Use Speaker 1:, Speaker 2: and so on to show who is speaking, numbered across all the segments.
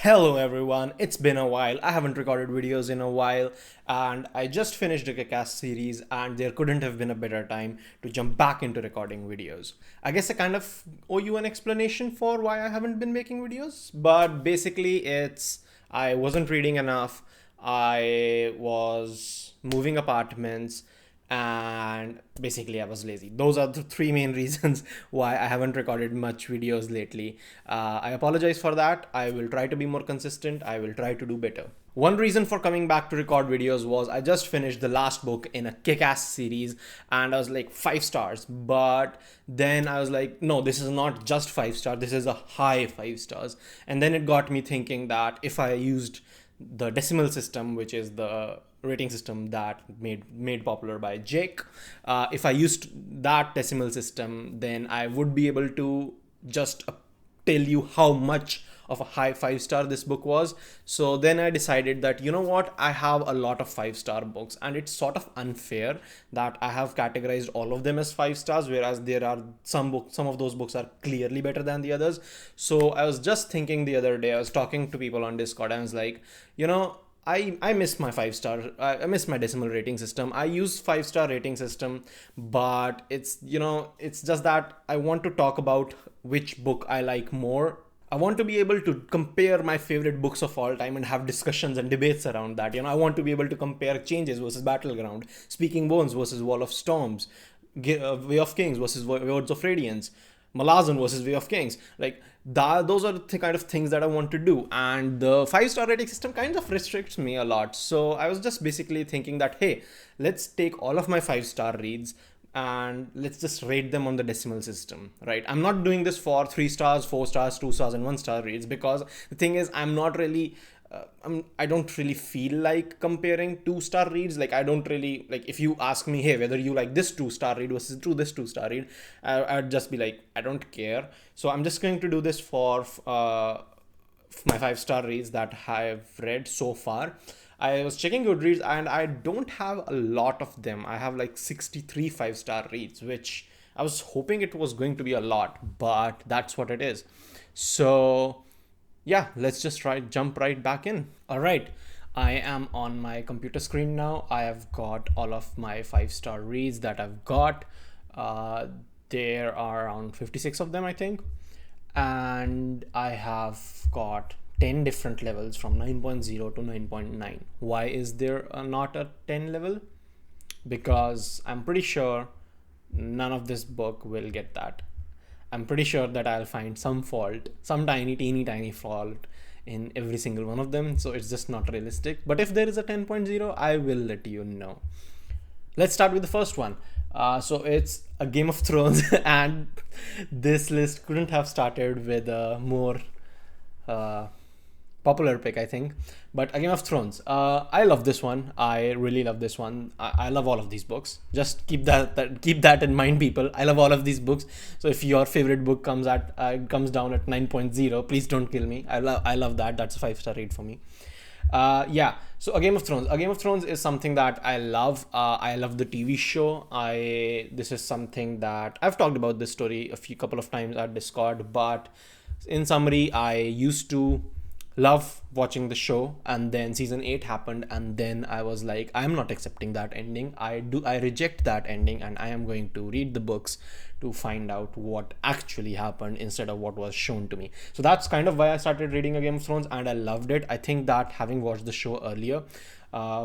Speaker 1: Hello everyone, it's been a while. I haven't recorded videos in a while, and I just finished a Kick-Ass series, and there couldn't have been a better time to jump back into recording videos. I guess I kind of owe you an explanation for why I haven't been making videos, but basically it's I wasn't reading enough, I was moving apartments, and basically I was lazy. Those are the three main reasons why I haven't recorded much videos lately. I apologize for that. I will try to be more consistent. I will try to do better. One reason for coming back to record videos was I just finished the last book in a Kick-Ass series, and I was like 5 stars. But then I was like, no, this is not just 5 stars, this is a high 5 stars. And then it got me thinking that if I used the decimal system, which is the rating system that made popular by Jake. If I used that decimal system, then I would be able to just tell you how much of a high 5 star this book was. So then I decided that, you know what, I have a lot of 5 star books, and it's sort of unfair that I have categorized all of them as 5 stars, whereas there are some of those books are clearly better than the others. So I was just thinking the other day, I was talking to people on Discord, and I was like, you know, I miss my 5 star. I miss my decimal rating system. I use 5 star rating system, but it's just that I want to talk about which book I like more. I want to be able to compare my favorite books of all time and have discussions and debates around that. I want to be able to compare Changes versus Battleground, Speaking Bones versus Wall of Storms, Way of Kings versus Words of Radiance, Malazan versus Way of Kings. Like that, those are the kind of things that I want to do, and the 5 star rating system kind of restricts me a lot. So I was just basically thinking that, hey, let's take all of my 5 star reads and let's just rate them on the decimal system, right? I'm not doing this for 3 stars, 4 stars, 2 stars, and 1 star reads, because the thing is, I'm not really I don't really feel like comparing 2 star reads. Like, I don't really like, if you ask me, hey, whether you like this 2 star read versus this 2 star read, I'd just be like, I don't care. So I'm just going to do this for my 5 star reads that I've read so far. I was checking Goodreads, and I don't have a lot of them. I have like 63 5 star reads, which I was hoping it was going to be a lot, but that's what it is. So yeah, let's just try jump right back in. All right. I am on my computer screen now. I have got all of my 5 star reads that I've got. Uh, there are around 56 of them, I think. And I have got 10 different levels from 9.0 to 9.9. Why is there not a 10 level? Because I'm pretty sure none of this book will get that. I'm pretty sure that I'll find some fault, some tiny, teeny, tiny fault in every single one of them. So it's just not realistic. But if there is a 10.0, I will let you know. Let's start with the first one. So it's a Game of Thrones, and this list couldn't have started with a more uh, popular pick, I think. But A Game of Thrones. I love this one. I really love this one. I love all of these books. Just keep that in mind, people. I love all of these books. So if your favorite book comes down at 9.0, please don't kill me. I love that. That's a 5 star read for me. Yeah. So A Game of Thrones. A Game of Thrones is something that I love. I love the TV show. This is something that I've talked about this story a couple of times at Discord, but in summary, I used to love watching the show, and then season 8 happened, and then I was like, I'm not accepting that ending. I reject that ending, and I am going to read the books to find out what actually happened instead of what was shown to me. So that's kind of why I started reading A Game of Thrones, and I loved it. I think that having watched the show earlier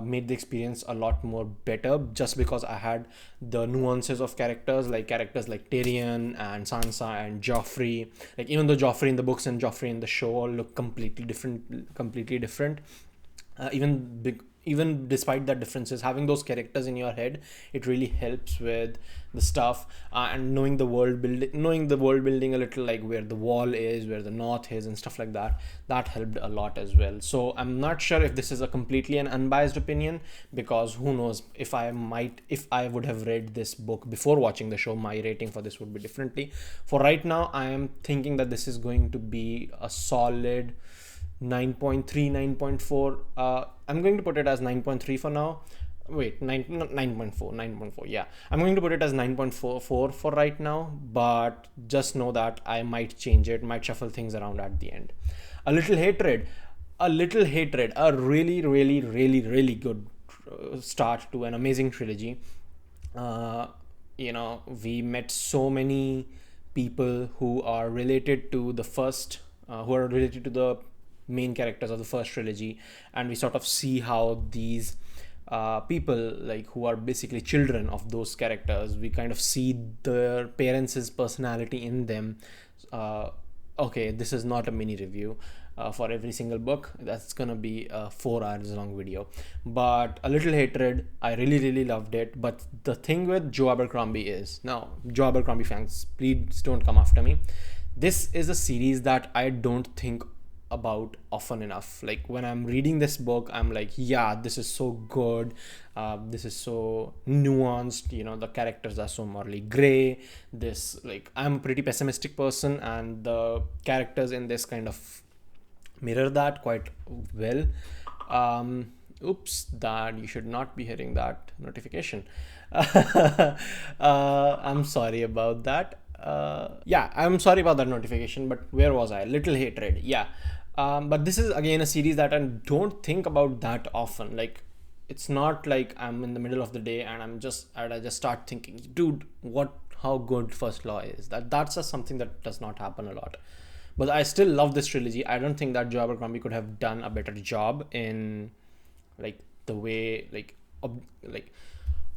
Speaker 1: made the experience a lot more better, just because I had the nuances of characters like Tyrion and Sansa and Joffrey. Like, even though Joffrey in the books and Joffrey in the show all look completely different, even despite that differences, having those characters in your head, it really helps with the stuff, and knowing the world building a little, like where the wall is, where the north is, and stuff like that. That helped a lot as well. So I'm not sure if this is a completely an unbiased opinion, because who knows, if I would have read this book before watching the show, my rating for this would be differently. For right now, I am thinking that this is going to be a solid 9.3, 9.4. I'm going to put it as 9.3 for now. Wait, 9.4. Yeah, I'm going to put it as 9.44 for right now, but just know that I might change it, might shuffle things around at the end. A Little Hatred. A Little Hatred, a really, really, really, really good start to an amazing trilogy. Uh, we met so many people who are related to the first, who are related to the main characters of the first trilogy, and we sort of see how these people, like, who are basically children of those characters, we kind of see their parents' personality in them. uh, okay, this is not a mini review for every single book. That's gonna be a 4 hours long video. But A Little Hatred, I really, really loved it. But the thing with Joe Abercrombie is, now, Joe Abercrombie fans, please don't come after me. This is a series that I don't think about often enough. Like, when I'm reading this book, I'm like, yeah, this is so good. This is so nuanced. The characters are so morally gray. This, like, I'm a pretty pessimistic person, and the characters in this kind of mirror that quite well. Oops, that you should not be hearing that notification. I'm sorry about that. Yeah, I'm sorry about that notification, but where was I? Little Hatred, yeah. But this is again a series that I don't think about that often. Like, it's not like I'm in the middle of the day and I just start thinking, dude, how good First Law is. That's just something that does not happen a lot. But I still love this trilogy. I don't think that Joe Abercrombie could have done a better job in, like, the way, like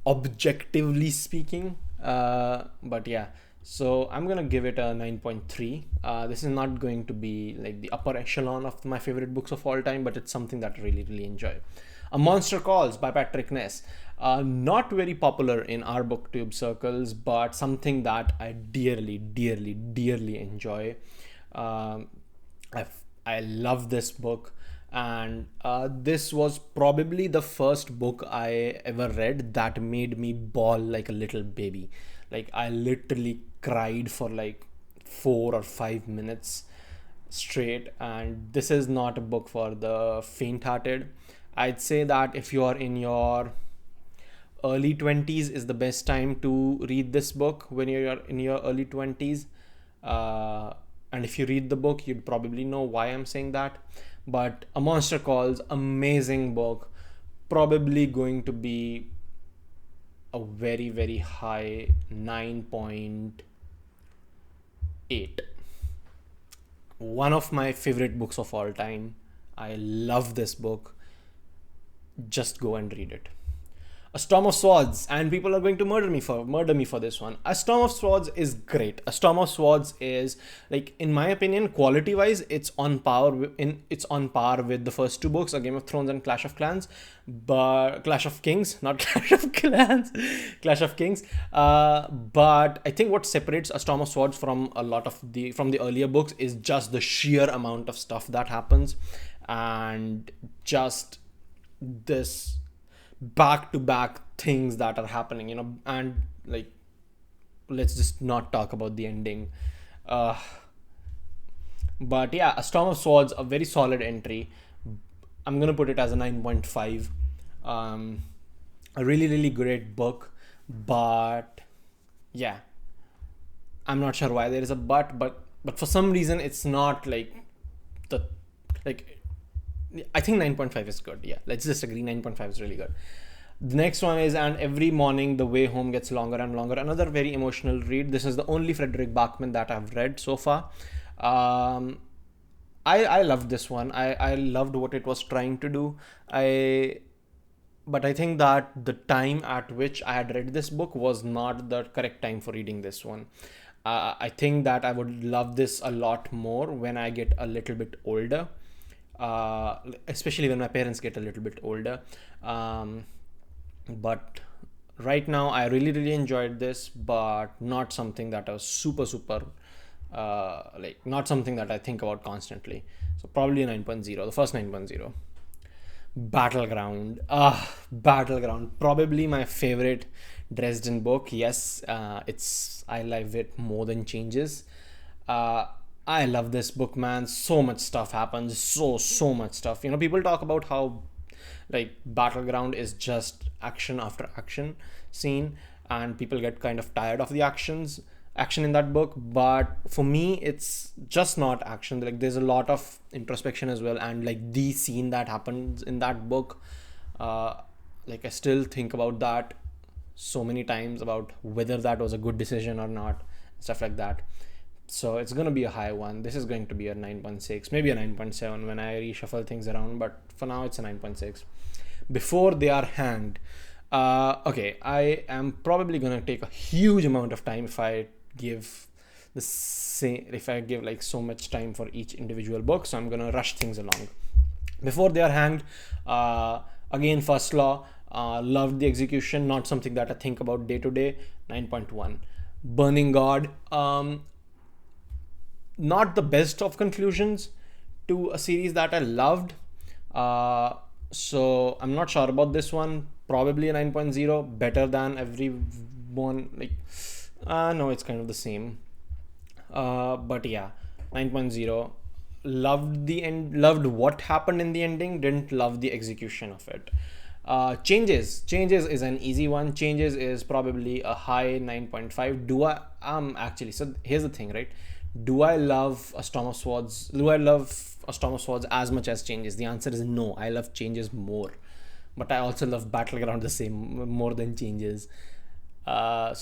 Speaker 1: objectively speaking. But yeah, so I'm gonna give it a 9.3. This is not going to be like the upper echelon of my favorite books of all time, but it's something that I really, really enjoy. A Monster Calls by Patrick Ness. Not very popular in our booktube circles, but something that I dearly, dearly, dearly enjoy. um, I love this book, and this was probably the first book I ever read that made me bawl like a little baby. Like, I literally cried for like 4 or 5 minutes straight, and this is not a book for the faint-hearted. I'd say that if you are in your early 20s is the best time to read this book, when you're in your early 20s. And if you read the book, you'd probably know why I'm saying that. But A Monster Calls, amazing book, probably going to be a very, very high 9.8. One of my favorite books of all time. I love this book. Just go and read it. A Storm of Swords, and people are going to murder me for this one. A Storm of Swords is great. A Storm of Swords is, like, in my opinion, quality wise, it's on par with the first two books, A Game of Thrones and Clash of Clans, but Clash of Kings, not Clash of Clans, Clash of Kings. But I think what separates A Storm of Swords from the earlier books is just the sheer amount of stuff that happens, and just this back to back things that are happening, and, like, let's just not talk about the ending. But yeah, A Storm of Swords, a very solid entry. I'm gonna put it as a 9.5. A really, really great book, but yeah, I'm not sure why there is a but for some reason it's not like the like I think 9.5 is good. Yeah, let's just agree 9.5 is really good. The next one is And Every Morning the Way Home Gets Longer and Longer. Another very emotional read. This is the only Frederick Bachman that I've read so far. I loved this one. I loved what it was trying to do. But I think that the time at which I had read this book was not the correct time for reading this one. I think that I would love this a lot more when I get a little bit older, especially when my parents get a little bit older. But right now, I really, really enjoyed this, but not something that I was super, super, not something that I think about constantly. So probably a 9.0, the first 9.0. Battleground. Battleground. Probably my favorite Dresden book. Yes, I love it more than Changes. I love this book, man. So much stuff happens. So much stuff. People talk about how, like, Battleground is just action after action scene, and people get kind of tired of the actions. action in that book, but for me it's just not action. Like there's a lot of introspection as well, and like the scene that happens in that book, uh, like I still think about that so many times, about whether that was a good decision or not, stuff like that. So it's going to be a high one. This is going to be a 9.6, maybe a 9.7 when I reshuffle things around, but for now it's a 9.6. Before They Are Hanged. Okay, I am probably going to take a huge amount of time if I give the same, if I give like so much time for each individual book, so I'm going to rush things along. Before They Are Hanged, again, First Law, loved the execution, not something that I think about day to day, 9.1. Burning God, not the best of conclusions to a series that I loved. So I'm not sure about this one. Probably a 9.0, better than everyone. Like, no, it's kind of the same. But yeah, 9.0. Loved the end, loved what happened in the ending, didn't love the execution of it. Changes is an easy one. Changes is probably a high 9.5. Do I actually, so here's the thing, right? Do I love A Storm of Swords? Do I love A Storm of Swords as much as Changes? The answer is no. I love Changes more, but I also love Battleground the same, more than Changes. So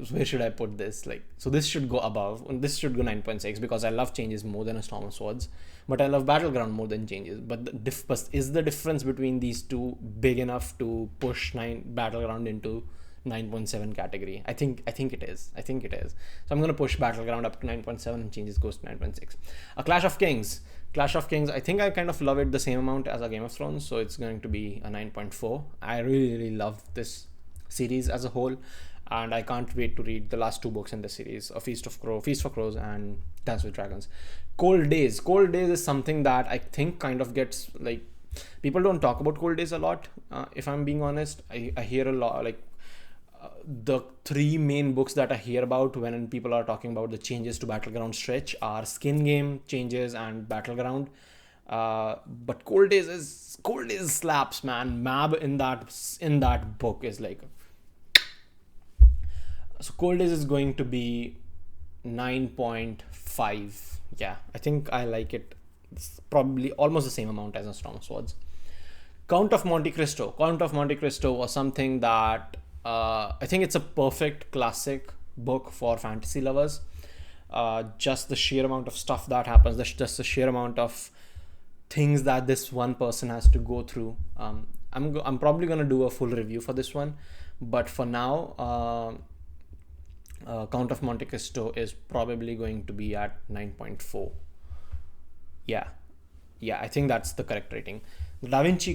Speaker 1: where should I put this? Like, so this should go above, and this should go 9.6 because I love Changes more than A Storm of Swords, but I love Battleground more than Changes. But is the difference between these two big enough to push Battleground into 9.7 category? I think it is. So I'm gonna push Battleground up to 9.7 and Changes goes to 9.6. A Clash of Kings. I think I kind of love it the same amount as a Game of Thrones, so it's going to be a 9.4. I really love this series as a whole, and I can't wait to read the last two books in the series: A Feast for Crows, and Dance with Dragons. Cold Days is something that I think kind of gets, like, people don't talk about Cold Days a lot. If I'm being honest, I hear a lot, like, the three main books that I hear about when people are talking about the Changes to Battleground stretch are Skin Game, Changes, and Battleground. But Cold Days slaps, man. Mab in that book is like, so Cold Days is going to be 9.5. Yeah, I think I like it. It's probably almost the same amount as A Storm of Swords. Count of Monte Cristo was something that, I think it's a perfect classic book for fantasy lovers. Just the sheer amount of stuff that happens, just the sheer amount of things that this one person has to go through. I'm probably gonna do a full review for this one, but for now, Count of Monte Cristo is probably going to be at 9.4. Yeah, I think that's the correct rating. The Da Vinci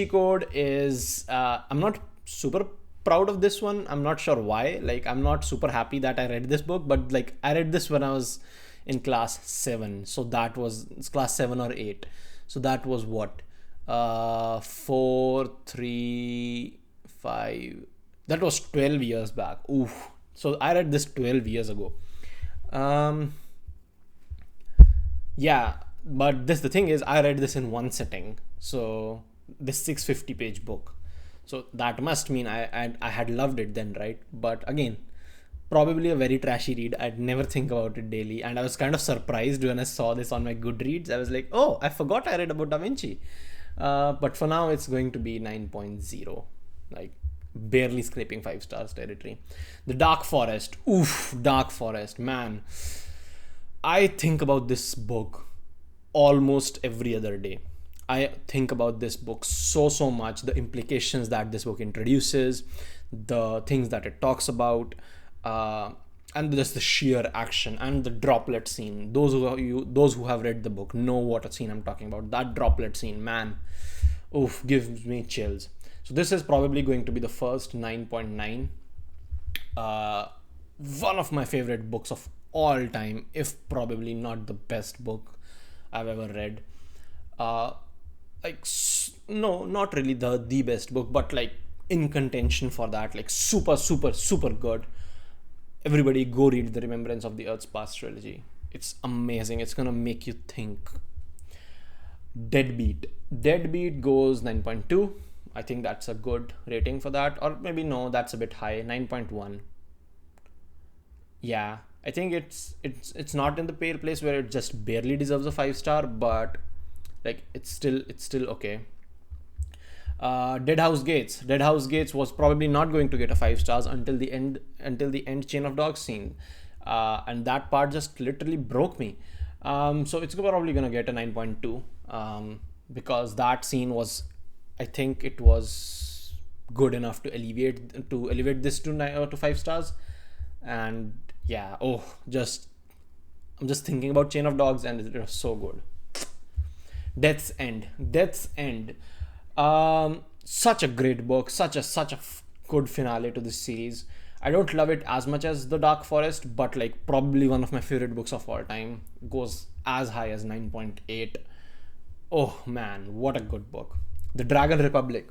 Speaker 1: Code is, I'm not super proud of this one. I'm not sure why. Like, I'm not super happy that I read this book, but like, I read this when I was in class 7, so that was, it's class 7 or 8, so that was what, 4, 3, 5, that was 12 years back. Oof. So I read this 12 years ago. Yeah, but the thing is, I read this in one sitting, so this 650 page book, so that must mean I had loved it then, right? But again, probably a very trashy read. I'd never think about it daily, and I was kind of surprised when I saw this on my Goodreads. I was like, oh, I forgot I read about Da Vinci. But for now, it's going to be 9.0, like barely scraping 5 stars territory. The Dark Forest. Oof, Dark Forest, man. I think about this book almost every other day. I think about this book so much, the implications that this book introduces, the things that it talks about, and just the sheer action and the droplet scene. Those who have read the book know what a scene I'm talking about. That droplet scene, man, oof, gives me chills. So this is probably going to be the first 9.9. One of my favorite books of all time, if probably not the best book I've ever read. No, not really the best book, but like in contention for that. Like super good. Everybody go read the Remembrance of the Earth's Past trilogy. It's amazing. It's gonna make you think. Deadbeat goes 9.2. I think that's a good rating for that, or maybe no, that's a bit high. 9.1. Yeah, I think it's not in the pale place where it just barely deserves a 5 star, but like it's still okay. Dead House Gates was probably not going to get a 5 stars until the end Chain of Dogs scene, and that part just literally broke me. So it's probably gonna get a 9.2, because that scene was, I think it was good enough to elevate this to 5 stars. And yeah, just I'm just thinking about Chain of Dogs, and it was so good. Death's End. Such a great book, such a good finale to this series. I don't love it as much as The Dark Forest, but like probably one of my favorite books of all time. Goes as high as 9.8. Oh man, what a good book. The Dragon Republic.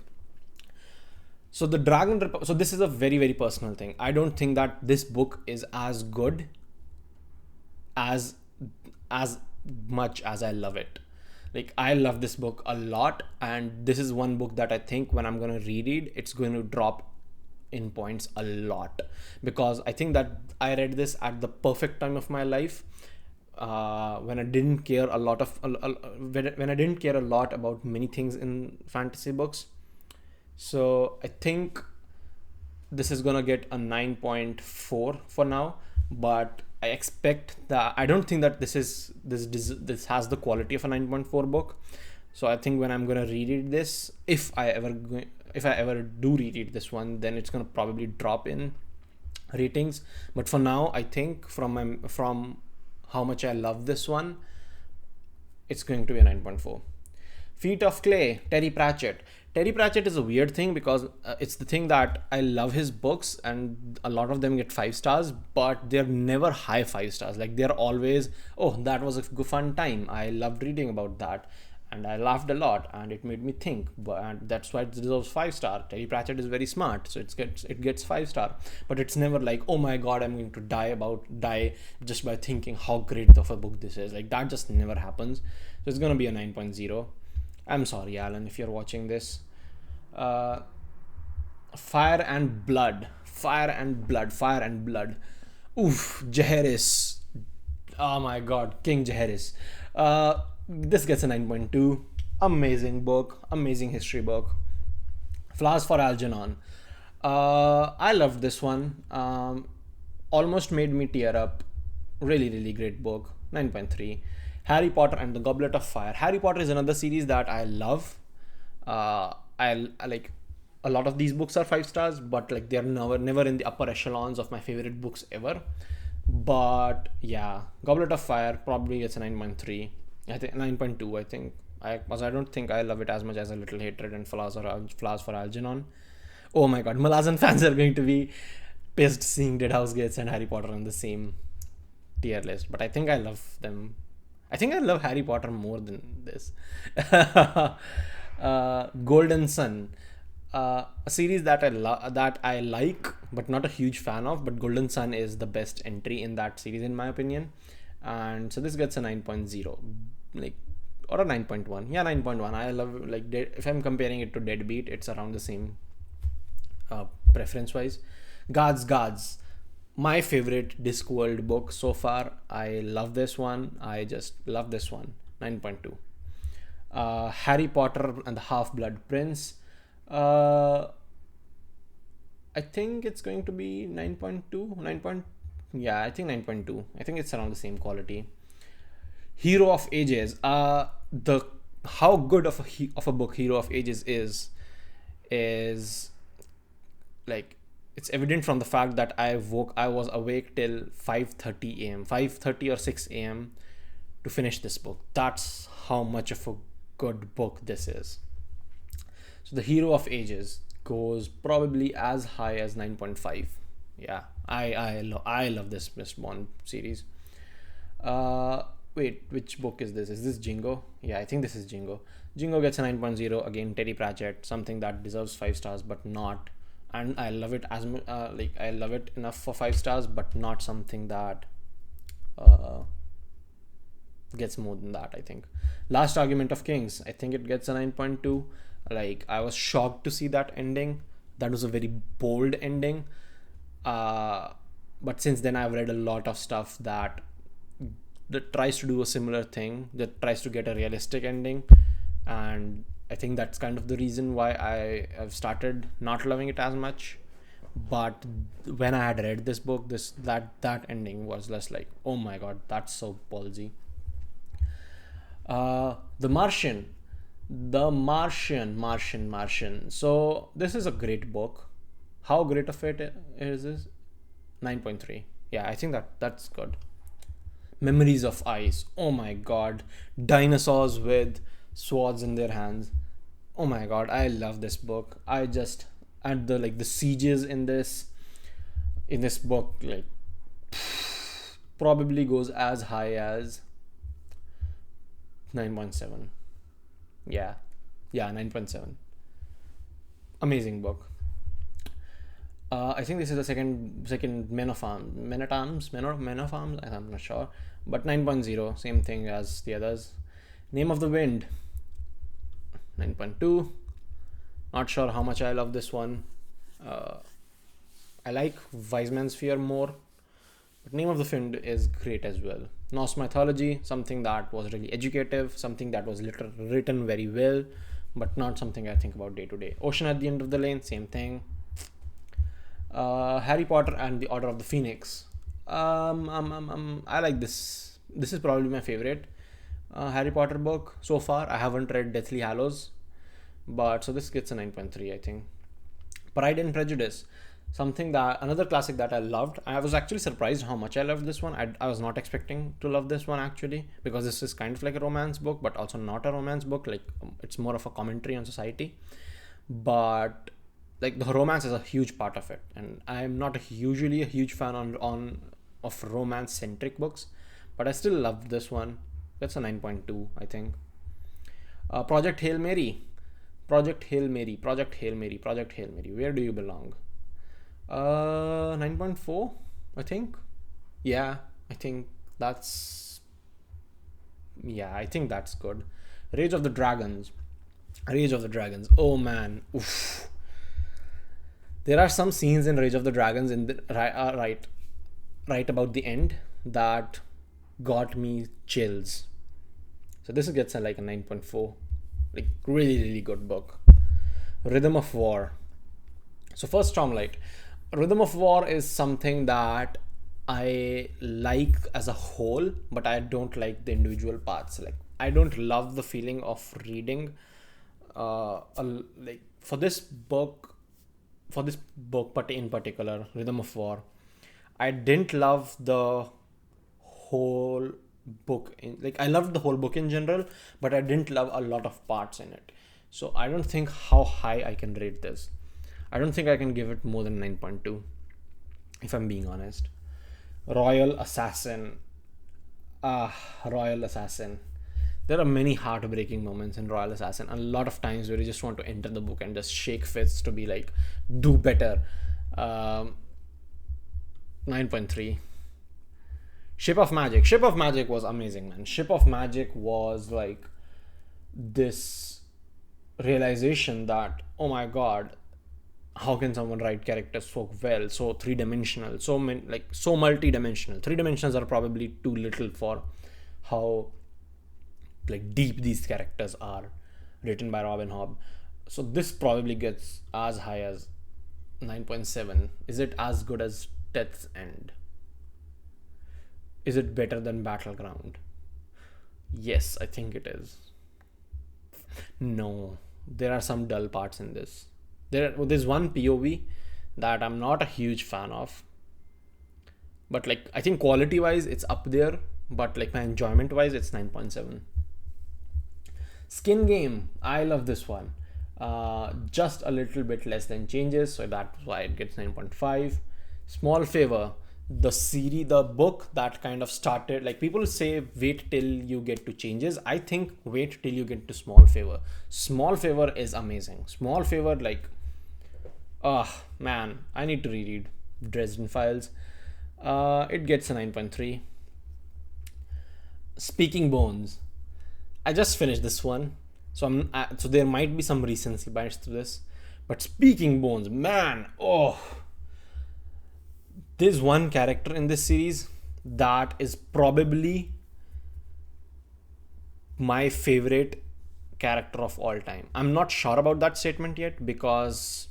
Speaker 1: So this is a very very personal thing. I don't think that this book is as good as as much as I love it. Like I love this book a lot, and this is one book that I think when I'm gonna reread, it's going to drop in points a lot, because I think that I read this at the perfect time of my life, when I didn't care a lot of when I didn't care a lot about many things in fantasy books. So I think this is gonna get a 9.4 for now, but I expect that I don't think that this has the quality of a 9.4 book. So I think when I'm gonna reread this, if I ever do reread this one, then it's gonna probably drop in ratings. But for now, I think from how much I love this one, it's going to be a 9.4. Feet of Clay, Terry Pratchett. Terry Pratchett is a weird thing, because it's the thing that I love his books, and a lot of them get 5 stars, but they're never high 5 stars. Like they're always, oh, that was a fun time. I loved reading about that, and I laughed a lot, and it made me think. And that's why it deserves 5 star. Terry Pratchett is very smart, so it gets 5 star. But it's never like, oh my god, I'm going to die just by thinking how great of a book this is. Like that just never happens. So it's gonna be a 9.0. I'm sorry, Alan, if you're watching this. Uh, Fire and Blood. Fire and Blood. Fire and Blood. Oof, Jaehaerys. Oh my god, King Jaehaerys. This gets a 9.2. Amazing book. Amazing history book. Flowers for Algernon. I loved this one. Almost made me tear up. Really, really great book. 9.3. Harry Potter and the Goblet of Fire. Harry Potter is another series that I love. I like a lot of these books are 5 stars, but like they're never in the upper echelons of my favorite books ever. But yeah, Goblet of Fire probably gets a 9.3. I think 9.2. I think I don't think I love it as much as A Little Hatred and Flowers for Algernon. Oh my god, Malazan fans are going to be pissed seeing Dead House Gates and Harry Potter on the same tier list, but I think I love them. I think I love Harry Potter more than this. Golden Sun, a series that I like, but not a huge fan of. But Golden Sun is the best entry in that series, in my opinion. And so this gets a 9.0, like, or a 9.1. Yeah, 9.1. I love, like, if I'm comparing it to Deadbeat, it's around the same, preference wise. Guards, my favorite Discworld book so far. I love this one. I just love this one. 9.2. Harry Potter and the Half-Blood Prince. I think it's going to be 9.2. Yeah, I think 9.2. I think it's around the same quality. Hero of Ages. The how good of a book Hero of Ages is like, it's evident from the fact that I was awake till 5:30 a.m. 5:30 or 6 a.m. to finish this book. That's how much of a good book this is. So the Hero of Ages goes probably as high as 9.5. Yeah, I love this Mistborn series. Wait, which book is this? Is this Jingo? Yeah, I think this is Jingo. Jingo gets a 9.0. Again, Terry Pratchett, something that deserves 5 stars, but not. And I love it like, I love it enough for 5 stars, but not something that gets more than that. I think Last Argument of Kings, I think it gets a 9.2. Like, I was shocked to see that ending. That was a very bold ending. But since then, I've read a lot of stuff that tries to do a similar thing, that tries to get a realistic ending, and I think that's kind of the reason why I have started not loving it as much. But when I had read this book, that ending was less like, oh my god, that's so ballsy. The Martian, Martian. So this is a great book. How great of it is this? 9.3. Yeah, I think that's good. Memories of Ice. Oh my god. Dinosaurs with swords in their hands. Oh my god, I love this book. I just, and the sieges in this book, like, probably goes as high as 9.7. Yeah. Yeah, 9.7. Amazing book. I think this is the second Men at Arms, Men of Arms. I'm not sure, but 9.0, same thing as the others. Name of the Wind, 9.2. Not sure how much I love this one. I like Wise Man's Fear more, but Name of the Wind is great as well. Norse mythology, something that was really educative, something that was written very well, but not something I think about day to day. Ocean at the End of the Lane, same thing. Harry Potter and the Order of the Phoenix. I like this. This is probably my favorite Harry Potter book so far. I haven't read Deathly Hallows, but so this gets a 9.3, I think. Pride and Prejudice, another classic that I loved. I was actually surprised how much I loved this one. I was not expecting to love this one actually, because this is kind of like a romance book, but also not a romance book. Like, it's more of a commentary on society, but like the romance is a huge part of it, and I'm not usually a huge fan of romance centric books, but I still love this one. That's a 9.2, I think. Project Hail Mary. Where do you belong? 9.4, I think. Yeah, I think that's good. Rage of the Dragons. Oh man, oof. There are some scenes in Rage of the Dragons in the right about the end that got me chills. So this gets like a 9.4. Like, really, really good book. Rhythm of War. So first, Stormlight. Rhythm of War is something that I like as a whole, but I don't like the individual parts. Like, I don't love the feeling of reading like for this book but in particular, Rhythm of War, I didn't love the whole book I loved the whole book in general, but I didn't love a lot of parts in it. So I don't think how high I can rate this. I don't think I can give it more than 9.2, if I'm being honest. Royal Assassin. Royal Assassin. There are many heartbreaking moments in Royal Assassin. A lot of times where you just want to enter the book and just shake fists to be like, do better. 9.3. Ship of Magic. Ship of Magic was amazing, man. Ship of Magic was like this realization that, oh my god, how can someone write characters so well, so three-dimensional, so multi-dimensional. 3 dimensions are probably too little for how like deep these characters are, written by Robin Hobb. So this probably gets as high as 9.7. Is it as good as Death's End? Is it better than Battleground? Yes, I think it is. No, there are some dull parts in this. There's one POV that I'm not a huge fan of, but like I think quality wise it's up there, but like my enjoyment wise it's 9.7. Skin Game, I love this one. Just a little bit less than Changes, so that's why it gets 9.5. Small Favor, the book that kind of started, like people say wait till you get to Changes. I think wait till you get to Small Favor. Small Favor is amazing. Small Favor, like, oh man, I need to reread Dresden Files. It gets a 9.3. Speaking Bones, I just finished this one, so so there might be some recency bias to this, but Speaking Bones, man, oh, There's one character in this series that is probably my favorite character of all time. I'm not sure about that statement yet because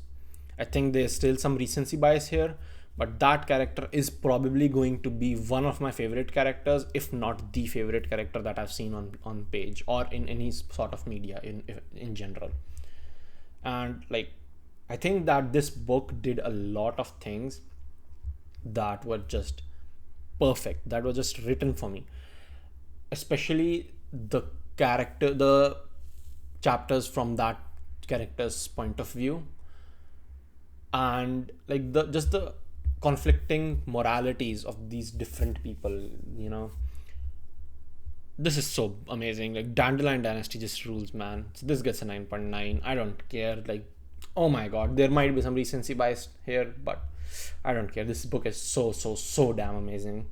Speaker 1: I think there's still some recency bias here, but that character is probably going to be one of my favorite characters, if not the favorite character that I've seen on page or in any sort of media in general. And like, I think that this book did a lot of things that were just perfect, that were just written for me, especially the chapters from that character's point of view, and like the conflicting moralities of these different people, you know. This is so amazing. Like, Dandelion Dynasty just rules, man. So this gets a 9.9. I don't care. Like, oh my god, there might be some recency bias here, but I don't care. This book is so damn amazing.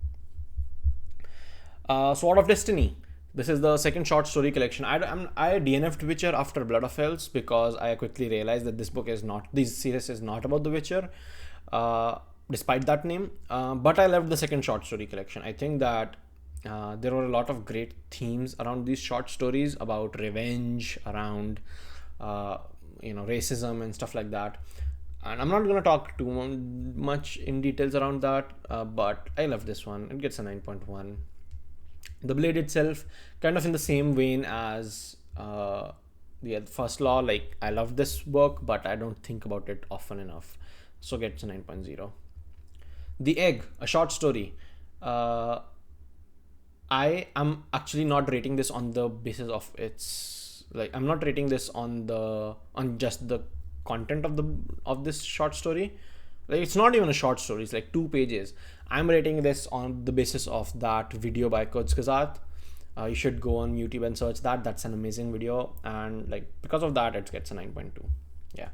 Speaker 1: Sword of Destiny. This is the second short story collection. I DNF'd Witcher after Blood of Elves because I quickly realized that this series is not about The Witcher, despite that name. But I loved the second short story collection. I think that there were a lot of great themes around these short stories about revenge, around racism and stuff like that. And I'm not gonna talk too much in details around that, but I love this one. It gets a 9.1. The Blade itself, kind of in the same vein as the First Law. Like, I love this book, but I don't think about it often enough, so gets a 9.0. The Egg, a short story. I am actually not rating this on the basis of its, like, I'm not rating this on just the content of this short story. Like, it's not even a short story, it's like 2 pages. I'm rating this on the basis of that video by Kurzgesagt. You should go on YouTube and search that. That's an amazing video, and like, because of that, it gets a 9.2. Yeah.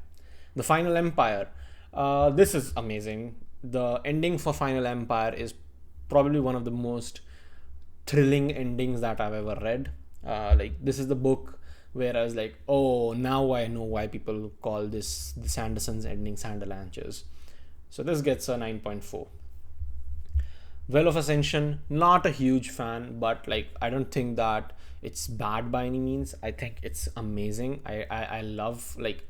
Speaker 1: The Final Empire. This is amazing. The ending for Final Empire is probably one of the most thrilling endings that I've ever read. Like, this is the book where I was like, oh, now I know why people call the Sanderson's ending Sanderlanches. So this gets a 9.4. Well of Ascension, not a huge fan, but like, I don't think that it's bad by any means. I think it's amazing. I love, like,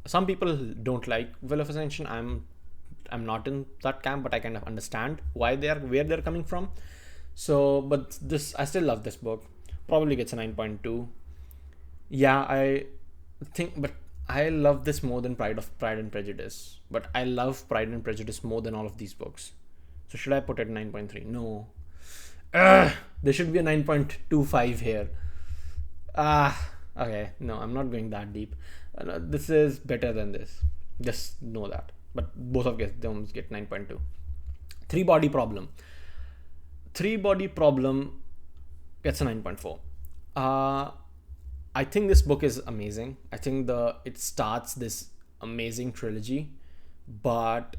Speaker 1: some people don't like Well of Ascension. I'm not in that camp, but I kind of understand where they're coming from. So, but I still love this book. Probably gets a 9.2. Yeah, I think, but I love this more than Pride and Prejudice. But I love Pride and Prejudice more than all of these books. So should I put it 9.3? No. There should be a 9.25 here. Okay. No, I'm not going that deep. This is better than this. Just know that. But both of them get 9.2. Three Body Problem. Three Body Problem gets a 9.4. I think this book is amazing. I think it starts this amazing trilogy, but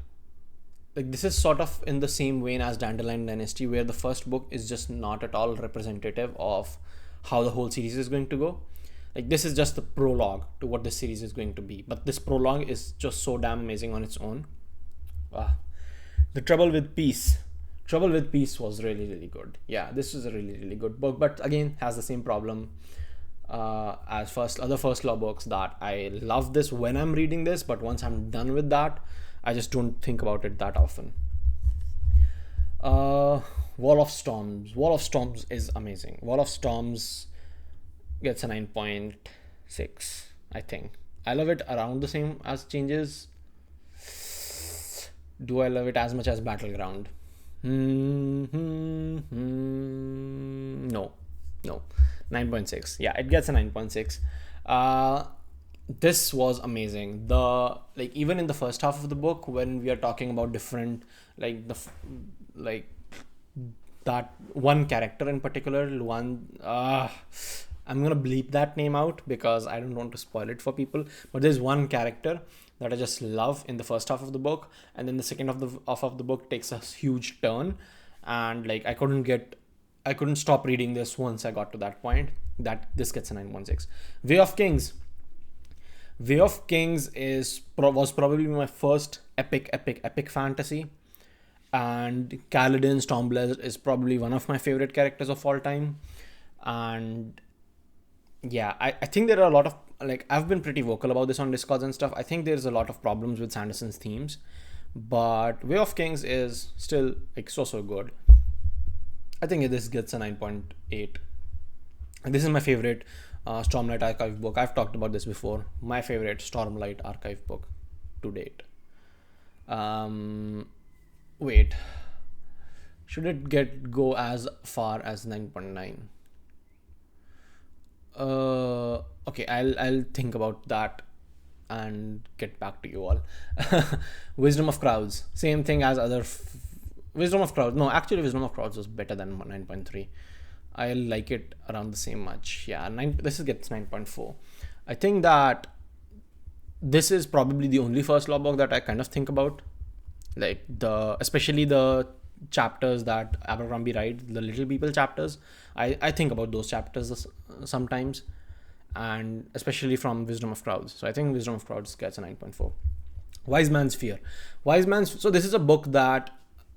Speaker 1: like, this is sort of in the same vein as Dandelion Dynasty, where the first book is just not at all representative of how the whole series is going to go. Like, this is just the prologue to what the series is going to be, but this prologue is just so damn amazing on its own. The Trouble with Peace. Trouble with Peace was really good. Yeah, this is a really good book, but again has the same problem as other First Law books, that I love this when I'm reading this, but once I'm done with that, I just don't think about it that often. Wall of Storms. Wall of Storms is amazing. Wall of Storms gets a 9.6, I think. I love it around the same as Changes. Do I love it as much as Battleground? No. 9.6. Yeah, it gets a 9.6. This was amazing. Even in the first half of the book, when we are talking about different, that one character in particular, I'm gonna bleep that name out because I don't want to spoil it for people, but there's one character that I just love in the first half of the book, and then the second half of the book takes a huge turn, and like, I couldn't stop reading this once I got to that point. That this gets a 9.6. Way of Kings. Way of Kings was probably my first epic fantasy, And Kaladin Stormblazer is probably one of my favorite characters of all time. And yeah, I think there are a lot of, like, I've been pretty vocal about this on Discords and stuff. I think there's a lot of problems with Sanderson's themes, but Way of Kings is still like so good. I think this gets a 9.8. And this is my favorite Stormlight Archive book. I've talked about this before. My favorite Stormlight Archive book to date. Wait, should it go as far as 9.9? Okay, I'll think about that and get back to you all. Wisdom of Crowds, same thing as other Wisdom of Crowds. No, actually, Wisdom of Crowds was better than 9.3. I like it around the same much. Yeah, this gets 9.4. I think that this is probably the only first law book that I kind of think about, like especially the chapters that Abercrombie writes, the Little People chapters. I think about those chapters sometimes, and especially from Wisdom of Crowds. So I think Wisdom of Crowds gets a 9.4. Wise Man's Fear. So this is a book that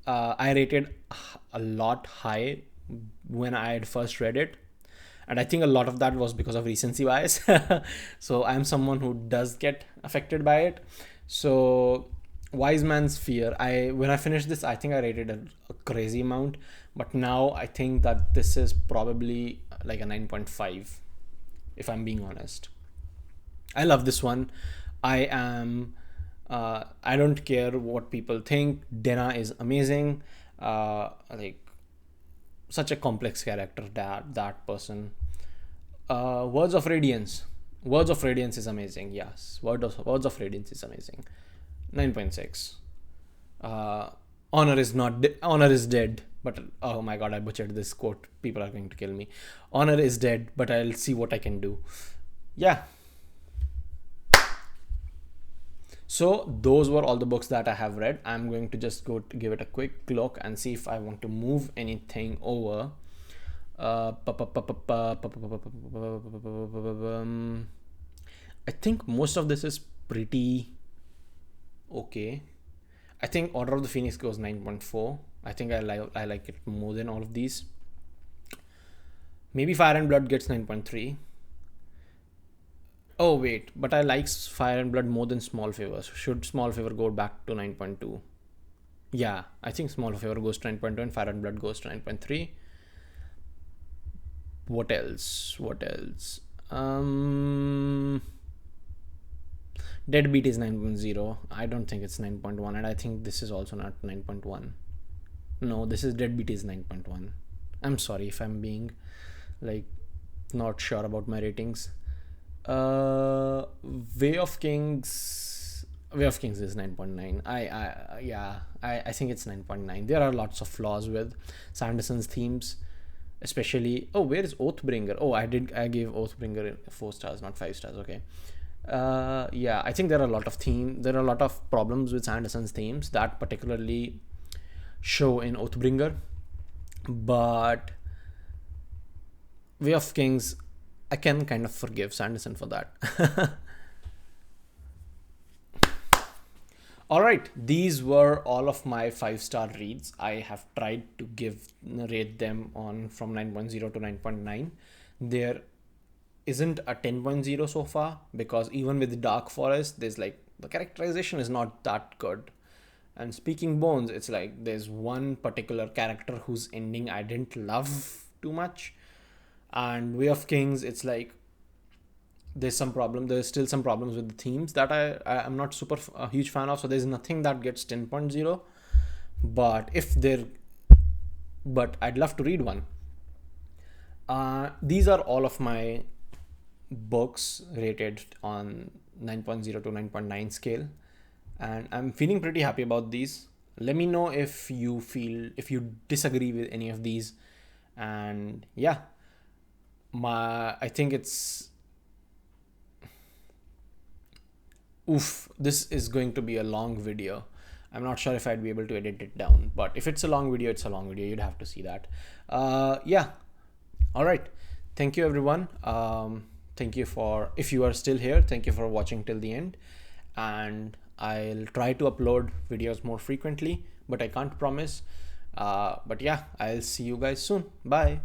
Speaker 1: I rated a lot high when I had first read it. And I think a lot of that was because of recency bias. So I'm someone who does get affected by it. So Wise Man's Fear, when I finished this, I think I rated a crazy amount. But now I think that this is probably like a 9.5, if I'm being honest. I love this one. I don't care what people think. Denna is amazing. Like, such a complex character, that person. Words of Radiance is amazing. Yes, Words of Radiance is amazing. 9.6. Honor is dead, but oh my god, I butchered this quote. People are going to kill me. Honor is dead, but I'll see what I can do. Yeah. So those were all the books that I have read. I'm going to just go to give it a quick look and see if I want to move anything over. I think most of this is pretty okay. I think Order of the Phoenix goes 9.4. I think I like it more than all of these. Maybe Fire and Blood gets 9.3. Oh wait, but I like Fire and Blood more than Small Favor. Should Small Favor go back to 9.2? Yeah, I think Small Favor goes to 9.2 and Fire and Blood goes to 9.3. What else? Deadbeat is 9.0. I don't think it's 9.1, and I think this is also not 9.1. No, this is Deadbeat is 9.1. I'm sorry if I'm being like not sure about my ratings. Way of Kings is 9.9. I think it's 9.9. There are lots of flaws with Sanderson's themes, especially. Oh, where is Oathbringer? Oh, I gave Oathbringer 4 stars, not 5 stars. Okay. Yeah, I think there are a lot of problems with Sanderson's themes that particularly show in Oathbringer, but Way of Kings, I can kind of forgive Sanderson for that. Alright, these were all of my 5-star reads. I have tried to rate them on from 9.0 to 9.9. There isn't a 10.0 so far, because even with Dark Forest, there's like, the characterization is not that good. And Speaking Bones, it's like there's one particular character whose ending I didn't love too much. And Way of Kings, it's like there's still some problems with the themes that I'm not a huge fan of. So there's nothing that gets 10.0, but I'd love to read one. These are all of my books rated on 9.0 to 9.9 scale, and I'm feeling pretty happy about these. Let me know if you disagree with any of these. And yeah, I think it's this is going to be a long video. I'm not sure if I'd be able to edit it down, but if it's a long video, it's a long video. You'd have to see that. Yeah. All right. Thank you, everyone. If you are still here, thank you for watching till the end. And I'll try to upload videos more frequently. but I can't promise. But yeah, I'll see you guys soon. Bye.